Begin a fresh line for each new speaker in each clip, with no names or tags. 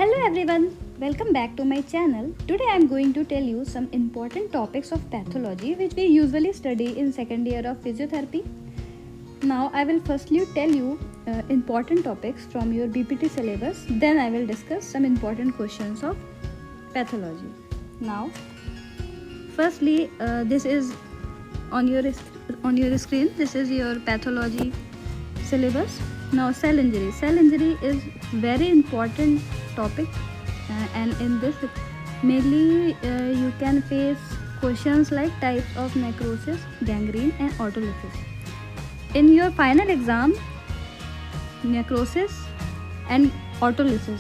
Hello everyone, welcome back to my channel. Today I am going to tell you some important topics of pathology which we usually study in second year of physiotherapy. Now I will firstly tell you important topics from your BPT syllabus, then I will discuss some important questions of pathology. Now firstly this is on your screen, this is your pathology syllabus. Now cell injury is very important topic and in this mainly you can face questions like types of necrosis, gangrene and autolysis. In your final exam, necrosis and autolysis,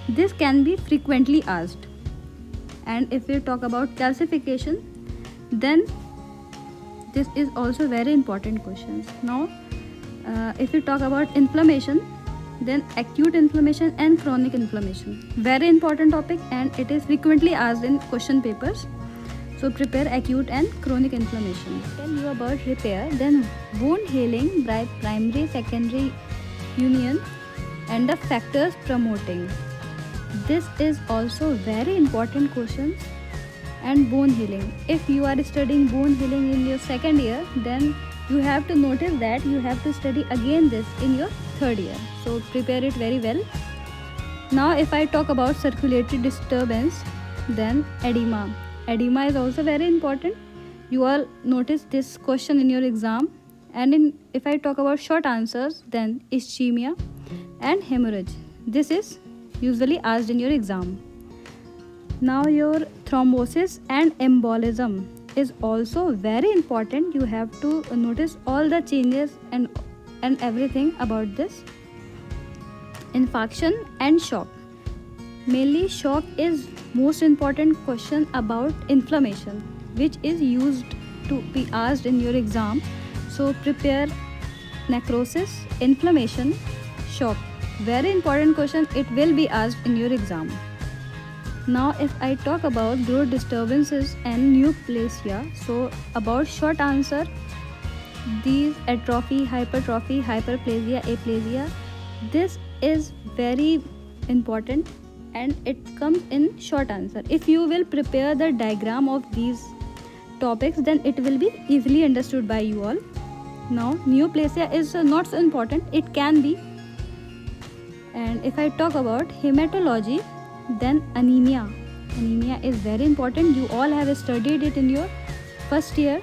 this can be frequently asked. And if we talk about calcification, then this is also very important questions. Now if we talk about inflammation, then acute inflammation and chronic inflammation, very important topic and it is frequently asked in question papers. So prepare acute and chronic inflammation. Tell you about repair, then wound healing by primary secondary union and the factors promoting. This is also very important question. And bone healing, if you are studying bone healing in your second year, then you have to notice that you have to study again this in your third year, so prepare it very well. Now if I talk about circulatory disturbance, then edema is also very important. You all notice this question in your exam. And if I talk about short answers, then ischemia and hemorrhage, this is usually asked in your exam. Now your thrombosis and embolism is also very important. You have to notice all the changes and everything about this. Infarction and shock, mainly shock is most important question about inflammation which is used to be asked in your exam. So prepare necrosis, inflammation, shock, very important question, it will be asked in your exam. Now if I talk about growth disturbances and neoplasia, so about short answer, these atrophy, hypertrophy, hyperplasia, aplasia, this is very important and it comes in short answer. If you will prepare the diagram of these topics, then it will be easily understood by you all. Now neoplasia is not so important, it can be. And if I talk about hematology, then anemia is very important. You all have studied it in your first year,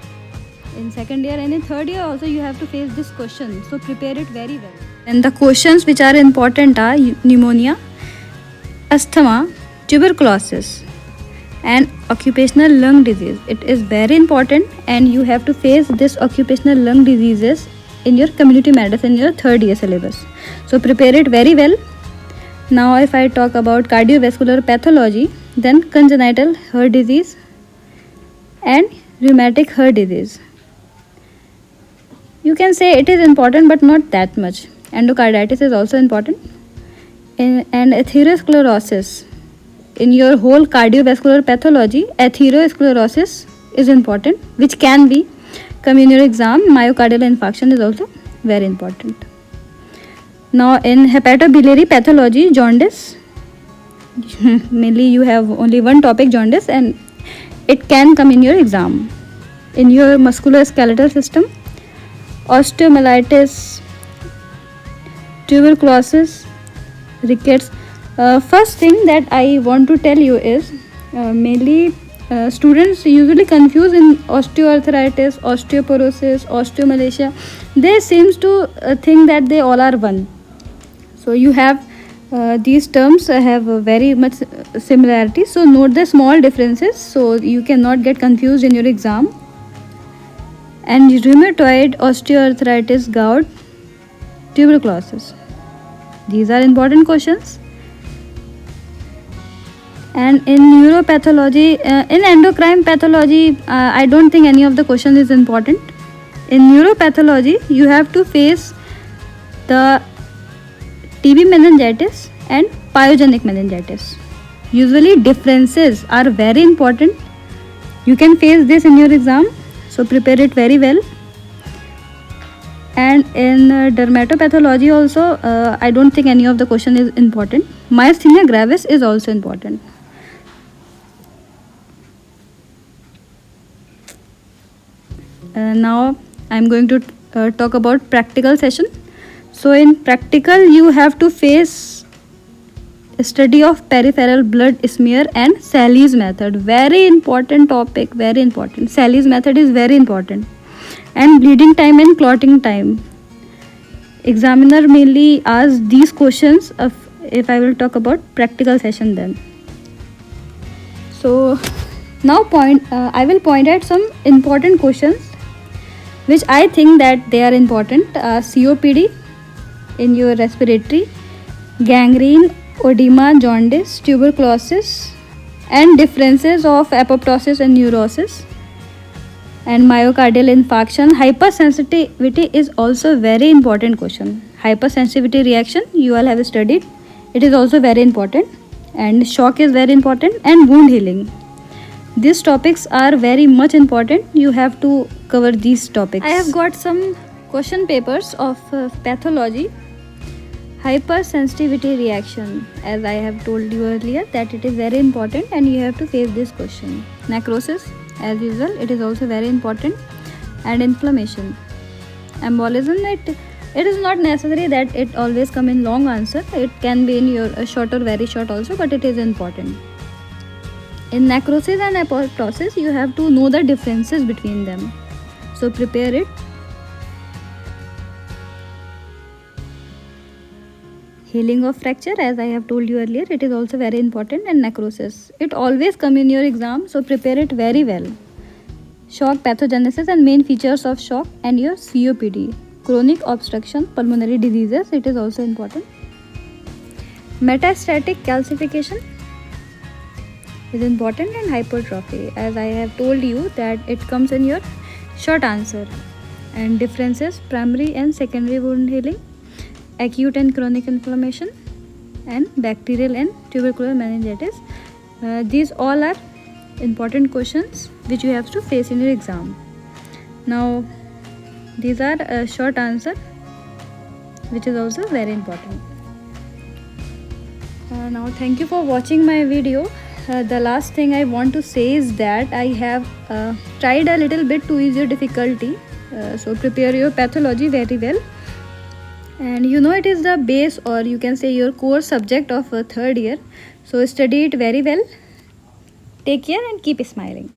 in second year and in third year also you have to face this question, so prepare it very well. And the questions which are important are pneumonia, asthma, tuberculosis and occupational lung disease. It is very important and you have to face this occupational lung diseases in your community medicine in your third year syllabus, so prepare it very well. Now if I talk about cardiovascular pathology, then congenital heart disease and rheumatic heart disease. You can say it is important but not that much. Endocarditis is also important. And atherosclerosis. In your whole cardiovascular pathology, atherosclerosis is important, which can be come in your exam. Myocardial infarction is also very important. Now in hepatobiliary pathology, jaundice, mainly you have only one topic, jaundice, and it can come in your exam. In your musculoskeletal system, osteomyelitis, tuberculosis, rickets. First thing that I want to tell you is mainly students usually confuse in osteoarthritis, osteoporosis, osteomalacia. They seems to think that they all are one. So you have these terms have very much similarity, so note the small differences so you cannot get confused in your exam. And rheumatoid, osteoarthritis, gout, tuberculosis, these are important questions. And in neuropathology, in endocrine pathology, I don't think any of the question is important. In neuropathology, you have to face the TB meningitis and pyogenic meningitis. Usually differences are very important. You can face this in your exam, so prepare it very well. And in dermatopathology also, I don't think any of the question is important. Myasthenia gravis is also important. Now I'm going to talk about practical session. So in practical you have to face study of peripheral blood smear and Sally's method. Very important topic, very important. Sally's method is very important. And bleeding time and clotting time. Examiner mainly asks these questions if I will talk about practical session then. So now I will point at some important questions which I think that they are important. COPD in your respiratory, gangrene, edema, jaundice, tuberculosis, and differences of apoptosis and neurosis, and myocardial infarction. Hypersensitivity is also very important question. Hypersensitivity reaction you all have studied. It is also very important, and shock is very important, and wound healing. These topics are very much important. You have to cover these topics. I have got some question papers of pathology. Hypersensitivity reaction, as I have told you earlier, that it is very important and you have to face this question. Necrosis, as usual, it is also very important. And inflammation. Embolism, it is not necessary that it always come in long answer. It can be in your short or very short also, but it is important. In necrosis and apoptosis, you have to know the differences between them. So prepare it. Healing of fracture, as I have told you earlier, it is also very important. And necrosis, it always come in your exam, so prepare it very well. Shock pathogenesis and main features of shock, and your COPD, chronic obstruction pulmonary diseases, it is also important. Metastatic calcification is important, and hypertrophy, as I have told you that it comes in your short answer. And differences, primary and secondary wound healing, acute and chronic inflammation, and bacterial and tubercular meningitis. These all are important questions which you have to face in your exam. Now these are a short answer which is also very important. Now thank you for watching my video. The last thing I want to say is that I have tried a little bit to ease your difficulty. So prepare your pathology very well. And you know it is the base, or you can say your core subject of third year. So study it very well. Take care and keep smiling.